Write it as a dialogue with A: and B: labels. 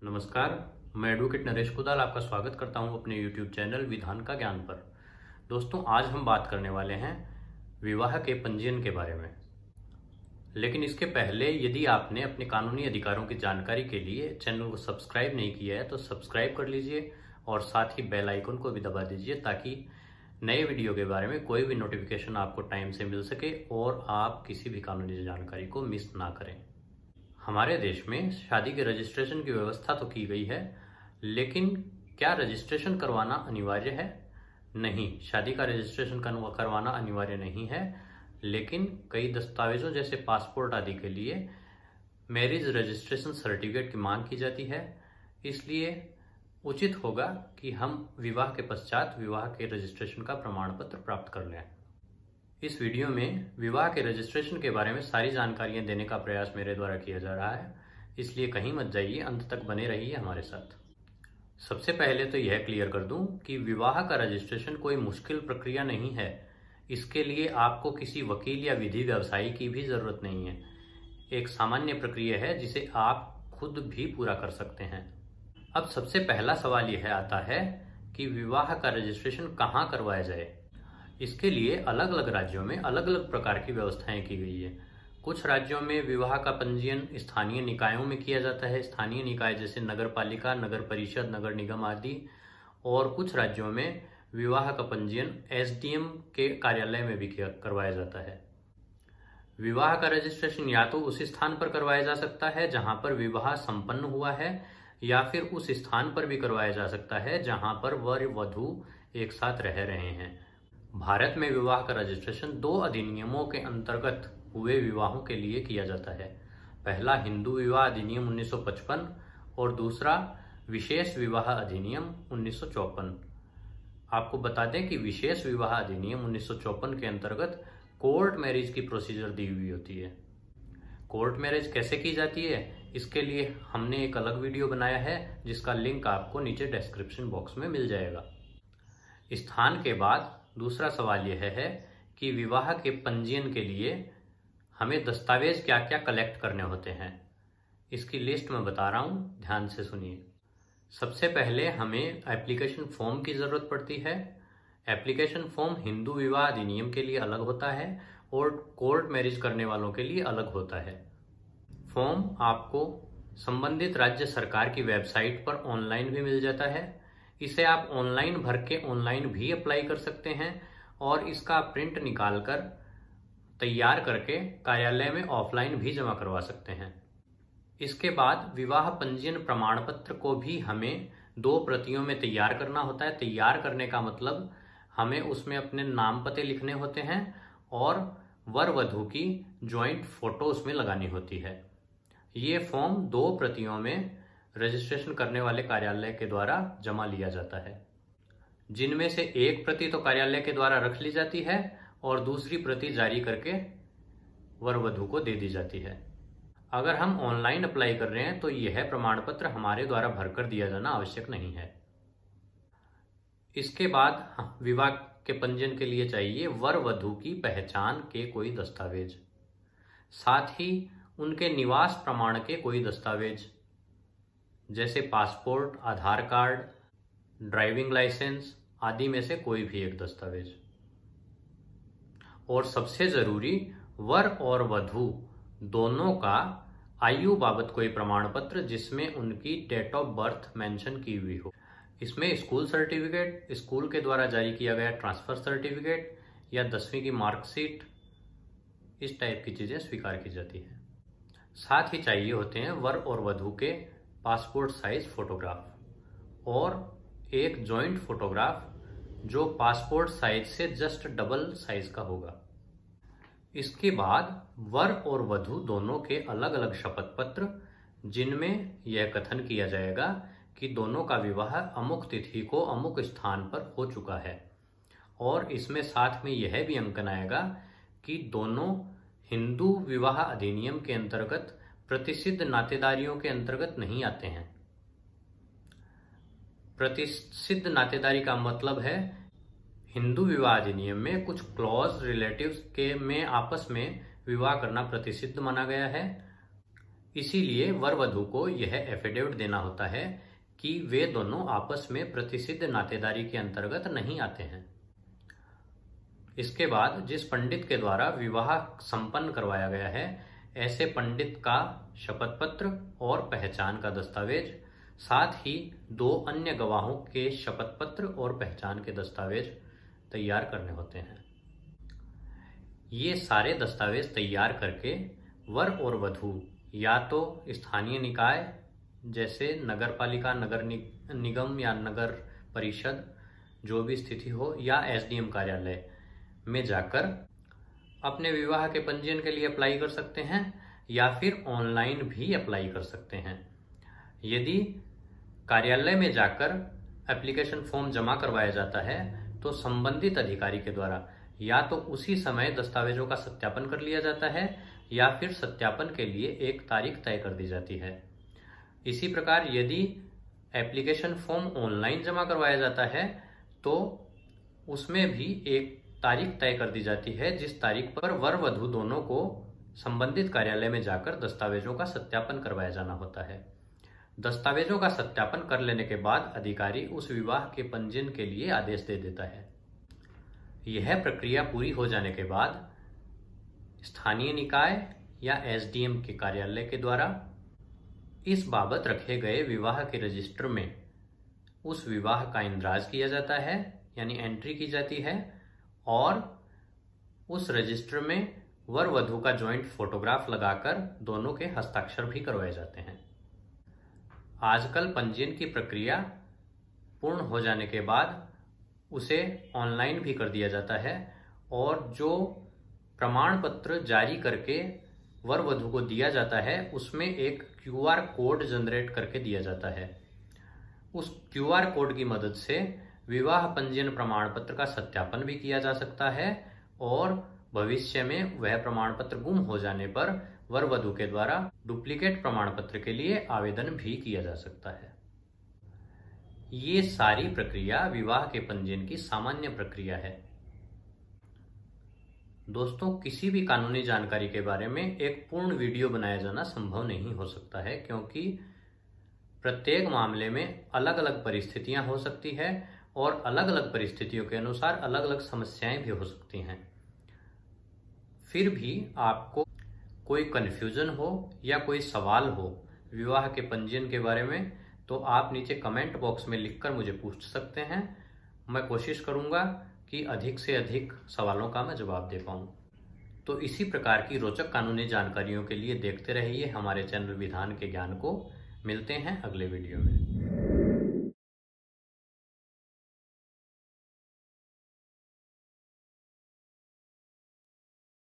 A: नमस्कार, मैं एडवोकेट नरेश कुदाल आपका स्वागत करता हूं अपने YouTube चैनल विधान का ज्ञान पर। दोस्तों, आज हम बात करने वाले हैं विवाह के पंजीयन के बारे में। लेकिन इसके पहले यदि आपने अपने कानूनी अधिकारों की जानकारी के लिए चैनल को सब्सक्राइब नहीं किया है तो सब्सक्राइब कर लीजिए और साथ ही बेल आइकन को भी दबा दीजिए ताकि नए वीडियो के बारे में कोई भी नोटिफिकेशन आपको टाइम से मिल सके और आप किसी भी कानूनी जानकारी को मिस ना करें। हमारे देश में शादी के रजिस्ट्रेशन की व्यवस्था तो की गई है, लेकिन क्या रजिस्ट्रेशन करवाना अनिवार्य है? नहीं, शादी का रजिस्ट्रेशन करवाना अनिवार्य नहीं है, लेकिन कई दस्तावेजों जैसे पासपोर्ट आदि के लिए मैरिज रजिस्ट्रेशन सर्टिफिकेट की मांग की जाती है। इसलिए उचित होगा कि हम विवाह के पश्चात विवाह के रजिस्ट्रेशन का प्रमाण पत्र प्राप्त कर लें। इस वीडियो में विवाह के रजिस्ट्रेशन के बारे में सारी जानकारियां देने का प्रयास मेरे द्वारा किया जा रहा है, इसलिए कहीं मत जाइए, अंत तक बने रहिए हमारे साथ। सबसे पहले तो यह क्लियर कर दूं कि विवाह का रजिस्ट्रेशन कोई मुश्किल प्रक्रिया नहीं है। इसके लिए आपको किसी वकील या विधि व्यवसायी की भी जरूरत नहीं है। एक सामान्य प्रक्रिया है जिसे आप खुद भी पूरा कर सकते हैं। अब सबसे पहला सवाल यह आता है कि विवाह का रजिस्ट्रेशन कहाँ करवाया जाए। इसके लिए अलग अलग राज्यों में अलग अलग प्रकार की व्यवस्थाएं की गई है। कुछ राज्यों में विवाह का पंजीयन स्थानीय निकायों में किया जाता है, स्थानीय निकाय जैसे नगर पालिका, नगर परिषद, नगर निगम आदि। और कुछ राज्यों में विवाह का पंजीयन एसडीएम के कार्यालय में भी करवाया जाता है। विवाह का रजिस्ट्रेशन या तो उस स्थान पर करवाया जा सकता है जहां पर विवाह संपन्न हुआ है, या फिर उस स्थान पर भी करवाया जा सकता है जहां पर वर वधू एक साथ रह रहे हैं। भारत में विवाह का रजिस्ट्रेशन दो अधिनियमों के अंतर्गत हुए विवाहों के लिए किया जाता है। पहला हिंदू विवाह अधिनियम 1955 और दूसरा विशेष विवाह अधिनियम 1954। आपको बता दें कि विशेष विवाह अधिनियम 1954 के अंतर्गत कोर्ट मैरिज की प्रोसीजर दी हुई होती है। कोर्ट मैरिज कैसे की जाती है, इसके लिए हमने एक अलग वीडियो बनाया है जिसका लिंक आपको नीचे डिस्क्रिप्शन बॉक्स में मिल जाएगा। स्थान के बाद दूसरा सवाल यह है कि विवाह के पंजीयन के लिए हमें दस्तावेज क्या क्या कलेक्ट करने होते हैं। इसकी लिस्ट मैं बता रहा हूं, ध्यान से सुनिए। सबसे पहले हमें एप्लीकेशन फॉर्म की जरूरत पड़ती है। एप्लीकेशन फॉर्म हिंदू विवाह अधिनियम के लिए अलग होता है और कोर्ट मैरिज करने वालों के लिए अलग होता है। फॉर्म आपको संबंधित राज्य सरकार की वेबसाइट पर ऑनलाइन भी मिल जाता है। इसे आप ऑनलाइन भर के ऑनलाइन भी अप्लाई कर सकते हैं और इसका प्रिंट निकालकर तैयार करके कार्यालय में ऑफलाइन भी जमा करवा सकते हैं। इसके बाद विवाह पंजीयन प्रमाण पत्र को भी हमें 2 प्रतियों में तैयार करना होता है। तैयार करने का मतलब हमें उसमें अपने नाम पते लिखने होते हैं और वर वधू की ज्वाइंट फोटो उसमें लगानी होती है। ये फॉर्म 2 प्रतियों में रजिस्ट्रेशन करने वाले कार्यालय के द्वारा जमा लिया जाता है, जिनमें से एक प्रति तो कार्यालय के द्वारा रख ली जाती है और दूसरी प्रति जारी करके वर वधू को दे दी जाती है। अगर हम ऑनलाइन अप्लाई कर रहे हैं तो यह प्रमाण पत्र हमारे द्वारा भरकर दिया जाना आवश्यक नहीं है। इसके बाद विवाह के पंजीयन के लिए चाहिए वर वधू की पहचान के कोई दस्तावेज, साथ ही उनके निवास प्रमाण के कोई दस्तावेज जैसे पासपोर्ट, आधार कार्ड, ड्राइविंग लाइसेंस आदि में से कोई भी एक दस्तावेज। और सबसे जरूरी, वर और वधू दोनों का आयु बाबत कोई प्रमाण पत्र जिसमें उनकी डेट ऑफ बर्थ मेंशन की हुई हो। इसमें स्कूल सर्टिफिकेट, स्कूल के द्वारा जारी किया गया ट्रांसफर सर्टिफिकेट या 10वीं की मार्कशीट, इस टाइप की चीजें स्वीकार की जाती है। साथ ही चाहिए होते हैं वर और वधू के पासपोर्ट साइज फोटोग्राफ और एक जॉइंट फोटोग्राफ जो पासपोर्ट साइज से जस्ट डबल साइज का होगा। इसके बाद वर और वधू दोनों के अलग अलग शपथ पत्र, जिनमें यह कथन किया जाएगा कि दोनों का विवाह अमुक तिथि को अमुक स्थान पर हो चुका है। और इसमें साथ में यह भी अंकन आएगा कि दोनों हिंदू विवाह अधिनियम के अंतर्गत प्रतिसिद्ध नातेदारियों के अंतर्गत नहीं आते हैं। प्रतिसिद्ध नातेदारी का मतलब है हिंदू विवाह अधिनियम में कुछ क्लॉज रिलेटिव्स के में आपस में विवाह करना प्रतिसिद्ध माना गया है। इसीलिए वर वधू को यह एफिडेविट देना होता है कि वे दोनों आपस में प्रतिसिद्ध नातेदारी के अंतर्गत नहीं आते हैं। इसके बाद जिस पंडित के द्वारा विवाह संपन्न करवाया गया है, ऐसे पंडित का शपथ पत्र और पहचान का दस्तावेज, साथ ही 2 अन्य गवाहों के शपथ पत्र और पहचान के दस्तावेज तैयार करने होते हैं। ये सारे दस्तावेज तैयार करके वर और वधू या तो स्थानीय निकाय जैसे नगर पालिका, नगर निगम या नगर परिषद जो भी स्थिति हो, या एसडीएम कार्यालय में जाकर अपने विवाह के पंजीयन के लिए अप्लाई कर सकते हैं, या फिर ऑनलाइन भी अप्लाई कर सकते हैं। यदि कार्यालय में जाकर एप्लीकेशन फॉर्म जमा करवाया जाता है तो संबंधित अधिकारी के द्वारा या तो उसी समय दस्तावेजों का सत्यापन कर लिया जाता है, या फिर सत्यापन के लिए एक तारीख तय कर दी जाती है। इसी प्रकार यदि एप्लीकेशन फॉर्म ऑनलाइन जमा करवाया जाता है तो उसमें भी एक तारीख तय कर दी जाती है, जिस तारीख पर वर वधू दोनों को संबंधित कार्यालय में जाकर दस्तावेजों का सत्यापन करवाया जाना होता है। दस्तावेजों का सत्यापन कर लेने के बाद अधिकारी उस विवाह के पंजीयन के लिए आदेश दे देता है। यह प्रक्रिया पूरी हो जाने के बाद स्थानीय निकाय या एसडीएम के कार्यालय के द्वारा इस बाबत रखे गए विवाह के रजिस्टर में उस विवाह का इंद्राज किया जाता है, यानी एंट्री की जाती है, और उस रजिस्टर में वर वधू का जॉइंट फोटोग्राफ लगाकर दोनों के हस्ताक्षर भी करवाए जाते हैं। आजकल पंजीयन की प्रक्रिया पूर्ण हो जाने के बाद उसे ऑनलाइन भी कर दिया जाता है, और जो प्रमाण पत्र जारी करके वर वधू को दिया जाता है उसमें एक क्यूआर कोड जनरेट करके दिया जाता है। उस क्यूआर कोड की मदद से विवाह पंजीयन प्रमाण पत्र का सत्यापन भी किया जा सकता है, और भविष्य में वह प्रमाण पत्र गुम हो जाने पर वर वधू के द्वारा डुप्लीकेट प्रमाण पत्र के लिए आवेदन भी किया जा सकता है। ये सारी प्रक्रिया विवाह के पंजीयन की सामान्य प्रक्रिया है। दोस्तों, किसी भी कानूनी जानकारी के बारे में एक पूर्ण वीडियो बनाया जाना संभव नहीं हो सकता है, क्योंकि प्रत्येक मामले में अलग अलग परिस्थितियां हो सकती है और अलग अलग परिस्थितियों के अनुसार अलग अलग समस्याएं भी हो सकती हैं। फिर भी आपको कोई कन्फ्यूजन हो या कोई सवाल हो विवाह के पंजीयन के बारे में, तो आप नीचे कमेंट बॉक्स में लिखकर मुझे पूछ सकते हैं। मैं कोशिश करूंगा कि अधिक से अधिक सवालों का मैं जवाब दे पाऊं। तो इसी प्रकार की रोचक कानूनी जानकारियों के लिए देखते रहिए हमारे चैनल विधान के ज्ञान को। मिलते हैं अगले वीडियो में।